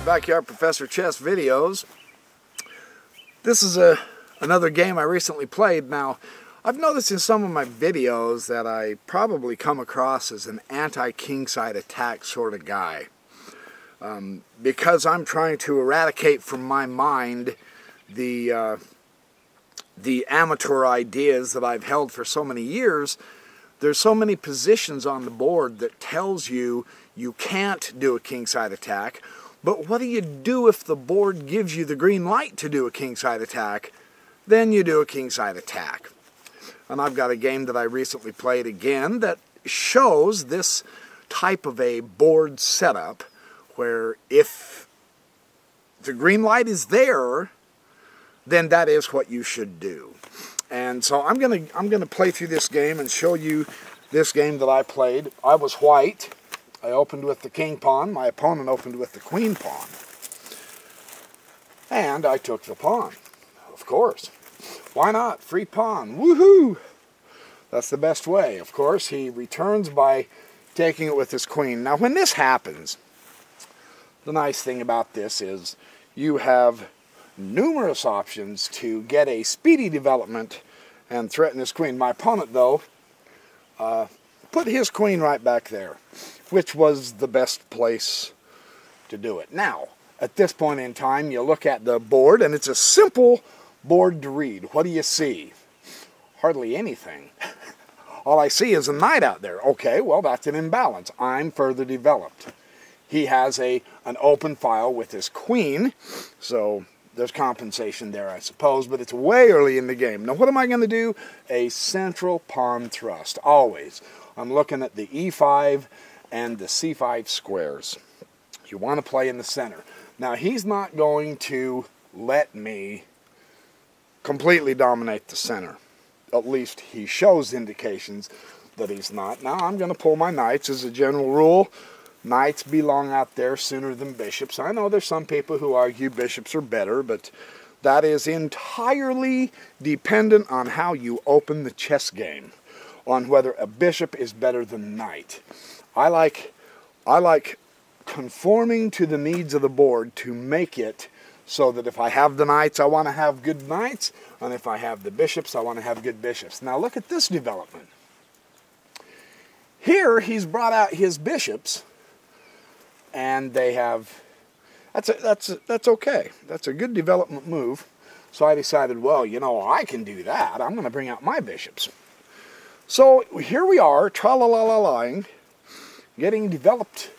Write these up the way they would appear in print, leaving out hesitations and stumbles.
Backyard Professor Chess videos. This is another game I recently played. Now, I've noticed in some of my videos that I probably come across as an anti-Kingside attack sort of guy. Because I'm trying to eradicate from my mind the amateur ideas that I've held for so many years. There's so many positions on the board that tells you you can't do a Kingside attack. But what do you do if the board gives you the green light to do a Kingside attack? Then you do a Kingside attack. And I've got a game that I recently played again that shows this type of a board setup where if the green light is there, then that is what you should do. And so I'm gonna play through this game and show you this game that I played. I was white. I opened with the king pawn. My opponent opened with the queen pawn. And I took the pawn, of course. Why not? Free pawn. Woohoo! That's the best way. Of course, he returns by taking it with his queen. Now, when this happens, the nice thing about this is you have numerous options to get a speedy development and threaten his queen. My opponent, though, put his queen right back there, which was the best place to do it. Now, at this point in time, you look at the board, and it's a simple board to read. What do you see? Hardly anything. All I see is a knight out there. Okay, well, that's an imbalance. I'm further developed. He has an open file with his queen, so there's compensation there, I suppose, but it's way early in the game. Now, what am I going to do? A central pawn thrust, always. I'm looking at the e5 and the c5 squares. You want to play in the center. Now, he's not going to let me completely dominate the center. At least he shows indications that he's not. Now, I'm going to pull my knights as a general rule. Knights belong out there sooner than bishops. I know there's some people who argue bishops are better, but that is entirely dependent on how you open the chess game, on whether a bishop is better than a knight. I like conforming to the needs of the board to make it so that if I have the knights, I want to have good knights, and if I have the bishops, I want to have good bishops. Now look at this development. Here he's brought out his bishops, and they have, that's okay. That's a good development move. So I decided, well, you know, I can do that. I'm going to bring out my bishops. So here we are, tra-la-la-la-lying, getting developed,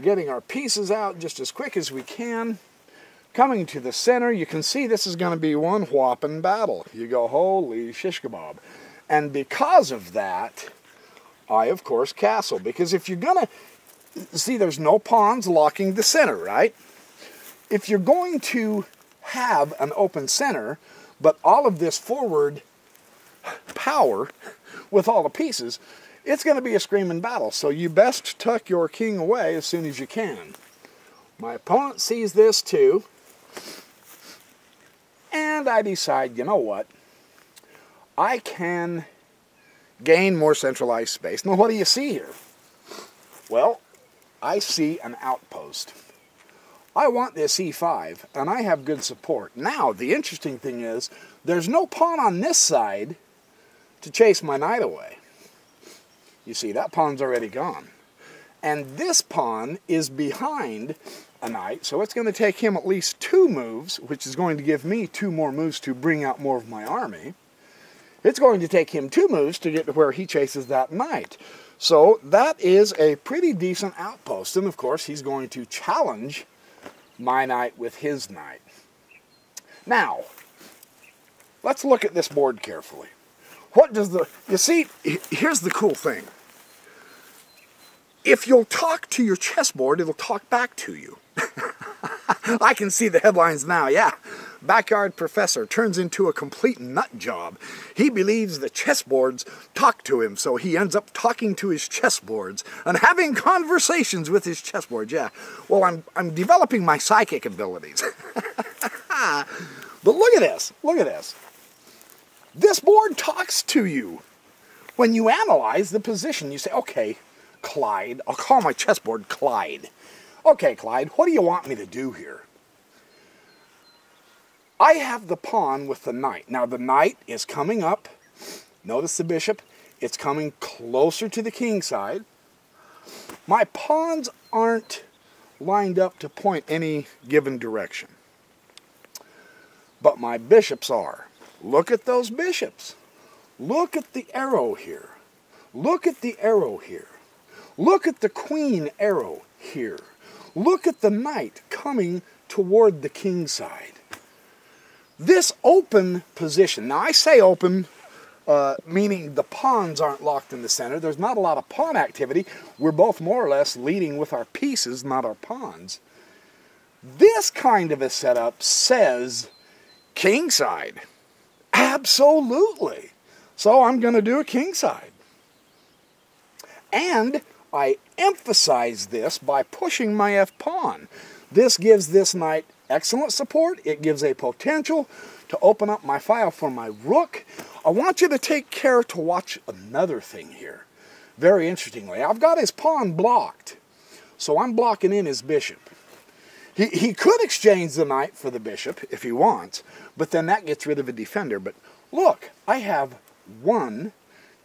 getting our pieces out just as quick as we can. Coming to the center, you can see this is going to be one whopping battle. You go, holy shish kebab. And because of that, I, of course, castle. Because if you're going to, see, there's no pawns locking the center, right? If you're going to have an open center, but all of this forward power with all the pieces, it's going to be a screaming battle. So you best tuck your king away as soon as you can. My opponent sees this too. And I decide, you know what? I can gain more centralized space. Now, what do you see here? Well, I see an outpost. I want this e5, and I have good support. Now, the interesting thing is, there's no pawn on this side to chase my knight away. You see, that pawn's already gone. And this pawn is behind a knight, so it's going to take him at least 2 moves, which is going to give me 2 more moves to bring out more of my army. It's going to take him 2 moves to get to where he chases that knight. So that is a pretty decent outpost, and of course he's going to challenge my knight with his knight. Now, let's look at this board carefully. What does the... You see, here's the cool thing. If you'll talk to your chessboard, it'll talk back to you. I can see the headlines now, yeah. Backyard Professor turns into a complete nut job. He believes the chessboards talk to him, so he ends up talking to his chessboards and having conversations with his chessboard, yeah. Well, I'm developing my psychic abilities. But look at this, look at this. This board talks to you. When you analyze the position, you say, okay, Clyde, I'll call my chessboard Clyde. Okay, Clyde, what do you want me to do here? I have the pawn with the knight. Now the knight is coming up. Notice the bishop. It's coming closer to the king side. My pawns aren't lined up to point any given direction. But my bishops are. Look at those bishops. Look at the arrow here. Look at the arrow here. Look at the queen arrow here. Look at the knight coming toward the king side. This open position, now I say open, meaning the pawns aren't locked in the center. There's not a lot of pawn activity. We're both more or less leading with our pieces, not our pawns. This kind of a setup says kingside. Absolutely. So I'm going to do a kingside. And I emphasize this by pushing my f-pawn. This gives this knight excellent support. It gives a potential to open up my file for my rook. I want you to take care to watch another thing here. Very interestingly, I've got his pawn blocked, so I'm blocking in his bishop. He could exchange the knight for the bishop if he wants, but then that gets rid of a defender. But look, I have 1,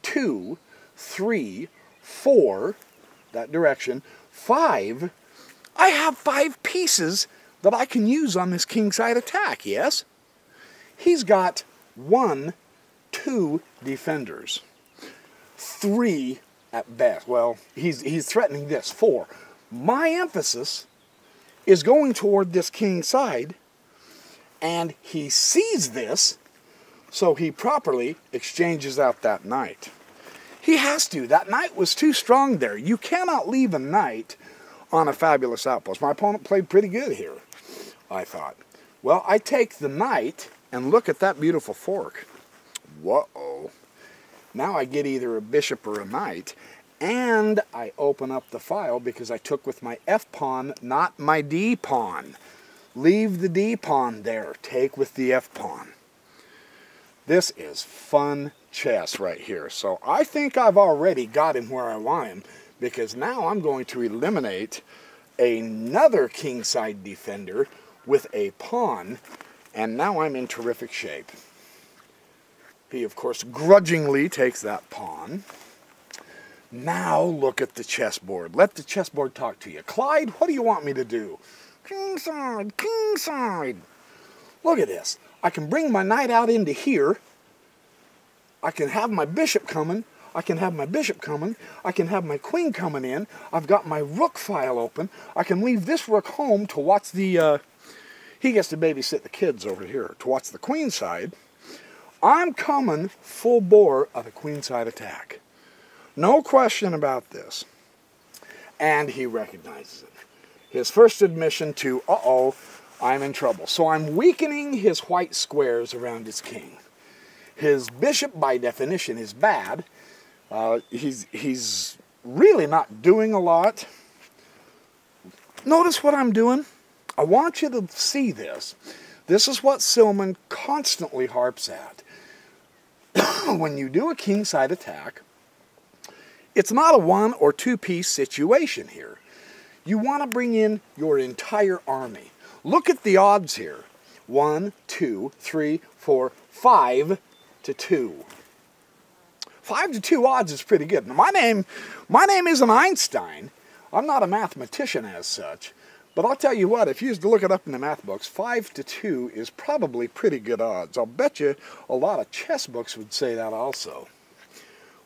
2, 3, 4, that direction, 5. I have 5 pieces that I can use on this kingside attack, yes? He's got 1, 2 defenders. 3 at best. Well, he's threatening this. 4. My emphasis is going toward this king side, and he sees this, so he properly exchanges out that knight. He has to. That knight was too strong there. You cannot leave a knight on a fabulous outpost. My opponent played pretty good here, I thought. Well, I take the knight, and look at that beautiful fork. Whoa. Now I get either a bishop or a knight, and I open up the file because I took with my f-pawn, not my d-pawn. Leave the d-pawn there. Take with the f-pawn. This is fun chess right here. So I think I've already got him where I want him, because now I'm going to eliminate another kingside defender with a pawn, and now I'm in terrific shape. He, of course, grudgingly takes that pawn. Now look at the chessboard. Let the chessboard talk to you. Clyde, what do you want me to do? Kingside, kingside. Look at this. I can bring my knight out into here. I can have my bishop coming. I can have my bishop coming. I can have my queen coming in. I've got my rook file open. I can leave this rook home to watch the... he gets to babysit the kids over here to watch the queen side. I'm coming full bore of a queenside attack. No question about this. And he recognizes it. His first admission to, uh-oh, I'm in trouble. So I'm weakening his white squares around his king. His bishop, by definition, is bad. He's really not doing a lot. Notice what I'm doing. I want you to see this. This is what Silman constantly harps at. When you do a kingside attack, it's not a 1 or 2 piece situation here. You want to bring in your entire army. Look at the odds here. 1, 2, 3, 4, 5 to 2. 5 to 2 odds is pretty good. Now, my name isn't Einstein. I'm not a mathematician as such. But I'll tell you what, if you used to look it up in the math books, 5 to 2 is probably pretty good odds. I'll bet you a lot of chess books would say that also.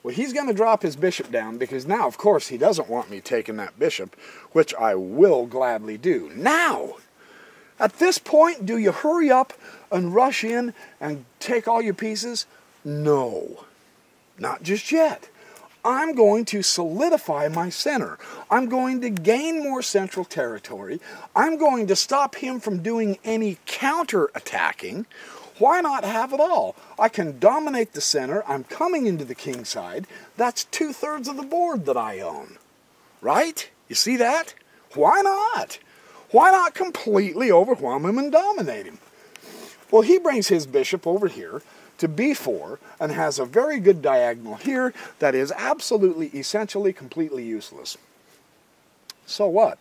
Well, he's going to drop his bishop down because now, of course, he doesn't want me taking that bishop, which I will gladly do. Now, at this point, do you hurry up and rush in and take all your pieces? No, not just yet. I'm going to solidify my center. I'm going to gain more central territory. I'm going to stop him from doing any counter-attacking. Why not have it all? I can dominate the center. I'm coming into the king side. That's 2/3 of the board that I own. Right? You see that? Why not? Why not completely overwhelm him and dominate him? Well, he brings his bishop over here to b4 and has a very good diagonal here that is absolutely, essentially, completely useless. So what?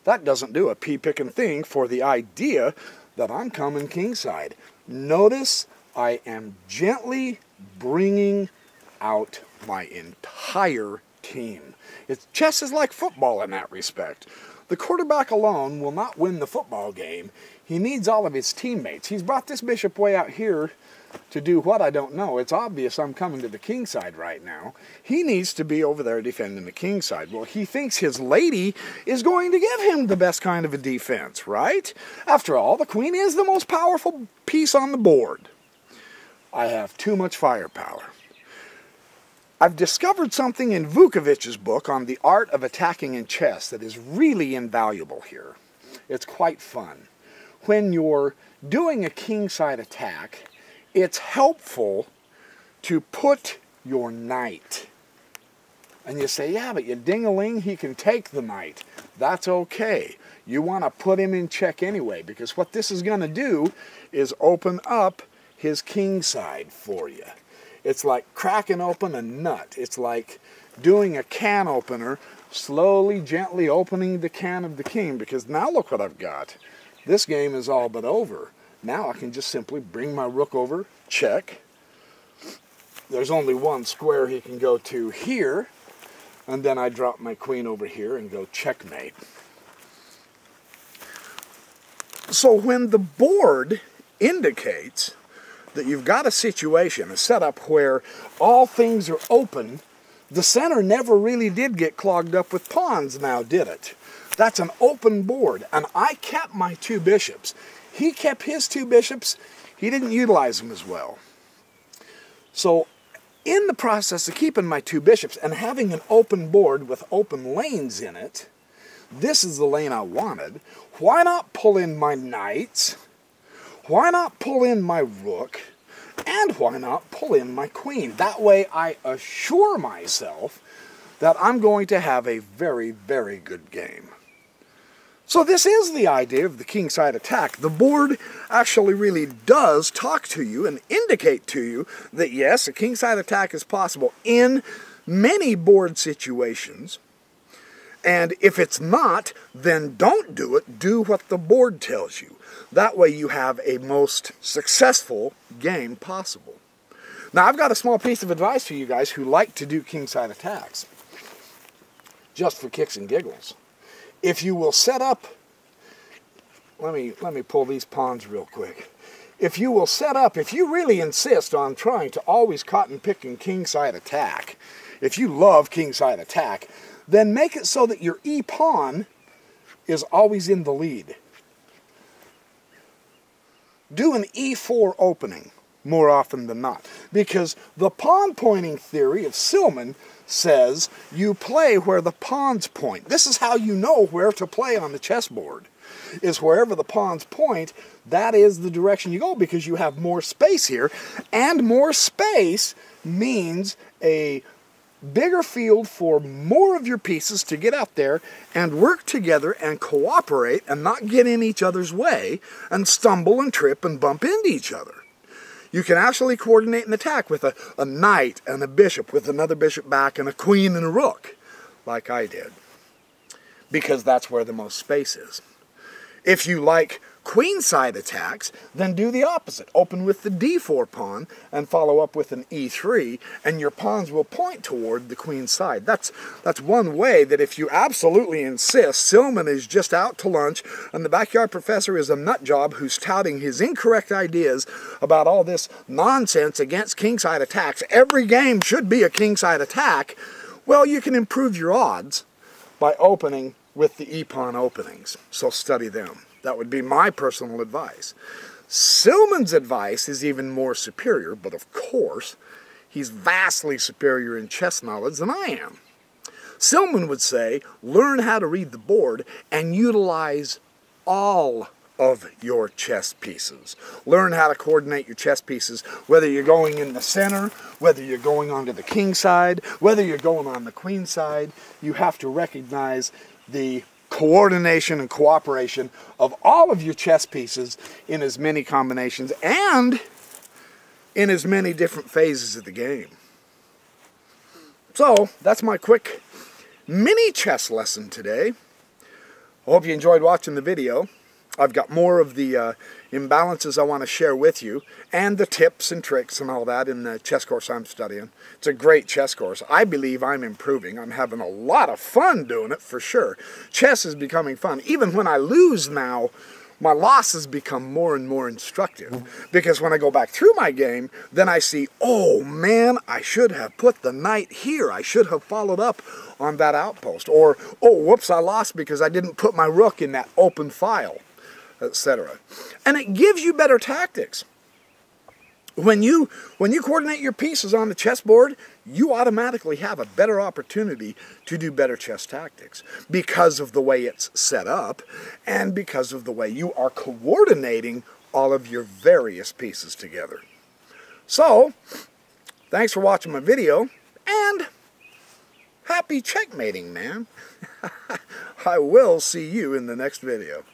that doesn't do a pea-picking thing for the idea that I'm coming kingside. Notice I am gently bringing out my entire team. Chess is like football in that respect. The quarterback alone will not win the football game. He needs all of his teammates. He's brought this bishop way out here to do what, I don't know. It's obvious I'm coming to the kingside right now. He needs to be over there defending the kingside. Well, he thinks his lady is going to give him the best kind of a defense, right? After all, the queen is the most powerful piece on the board. I have too much firepower. I've discovered something in Vukovic's book on the art of attacking in chess that is really invaluable here. It's quite fun. When you're doing a kingside attack, it's helpful to put your knight. And you say, yeah, but you ding-a-ling, he can take the knight. That's okay. You want to put him in check anyway, because what this is going to do is open up his kingside for you. It's like cracking open a nut. It's like doing a can opener, slowly, gently opening the can of the king, because now look what I've got. This game is all but over. Now I can just simply bring my rook over, check. There's only one square he can go to here, and then I drop my queen over here and go checkmate. So when the board indicates that you've got a situation, a setup where all things are open, the center never really did get clogged up with pawns now, did it? That's an open board, and I kept my two bishops. He kept his two bishops. He didn't utilize them as well. So in the process of keeping my two bishops and having an open board with open lanes in it, this is the lane I wanted. Why not pull in my knights? Why not pull in my rook? And why not pull in my queen? That way I assure myself that I'm going to have a very, very good game. So this is the idea of the kingside attack. The board actually really does talk to you and indicate to you that yes, a kingside attack is possible in many board situations. And if it's not, then don't do it. Do what the board tells you. That way you have a most successful game possible. Now I've got a small piece of advice for you guys who like to do kingside attacks. Just for kicks and giggles. If you will set up, let me pull these pawns real quick. If you will set up, if you really insist on trying to always cotton pick and kingside attack, if you love kingside attack, then make it so that your e-pawn is always in the lead. Do an e4 opening more often than not, because the pawn pointing theory of Silman says you play where the pawns point. This is how you know where to play on the chessboard, is wherever the pawns point, that is the direction you go, because you have more space here, and more space means a bigger field for more of your pieces to get out there and work together and cooperate and not get in each other's way and stumble and trip and bump into each other. You can actually coordinate an attack with a knight and a bishop, with another bishop back and a queen and a rook, like I did, because that's where the most space is. If you like queenside attacks, then do the opposite. Open with the d4 pawn and follow up with an e3, and your pawns will point toward the queen side. That's one way that if you absolutely insist, Silman is just out to lunch, and the backyard professor is a nut job who's touting his incorrect ideas about all this nonsense against kingside attacks. Every game should be a kingside attack. Well, you can improve your odds by opening with the e-pawn openings, so study them. That would be my personal advice. Silman's advice is even more superior, but of course, he's vastly superior in chess knowledge than I am. Silman would say, learn how to read the board and utilize all of your chess pieces. Learn how to coordinate your chess pieces, whether you're going in the center, whether you're going onto the king side, whether you're going on the queen side. You have to recognize the coordination and cooperation of all of your chess pieces in as many combinations and in as many different phases of the game. So, that's my quick mini chess lesson today. I hope you enjoyed watching the video. I've got more of the imbalances I want to share with you, and the tips and tricks and all that in the chess course I'm studying. It's a great chess course. I believe I'm improving. I'm having a lot of fun doing it, for sure. Chess is becoming fun. Even when I lose now, my losses become more and more instructive. Because when I go back through my game, then I see, oh man, I should have put the knight here. I should have followed up on that outpost. Or, oh, whoops, I lost because I didn't put my rook in that open file, etc. And it gives you better tactics. When you coordinate your pieces on the chessboard, you automatically have a better opportunity to do better chess tactics because of the way it's set up and because of the way you are coordinating all of your various pieces together. So, thanks for watching my video, and happy checkmating, man. I will see you in the next video.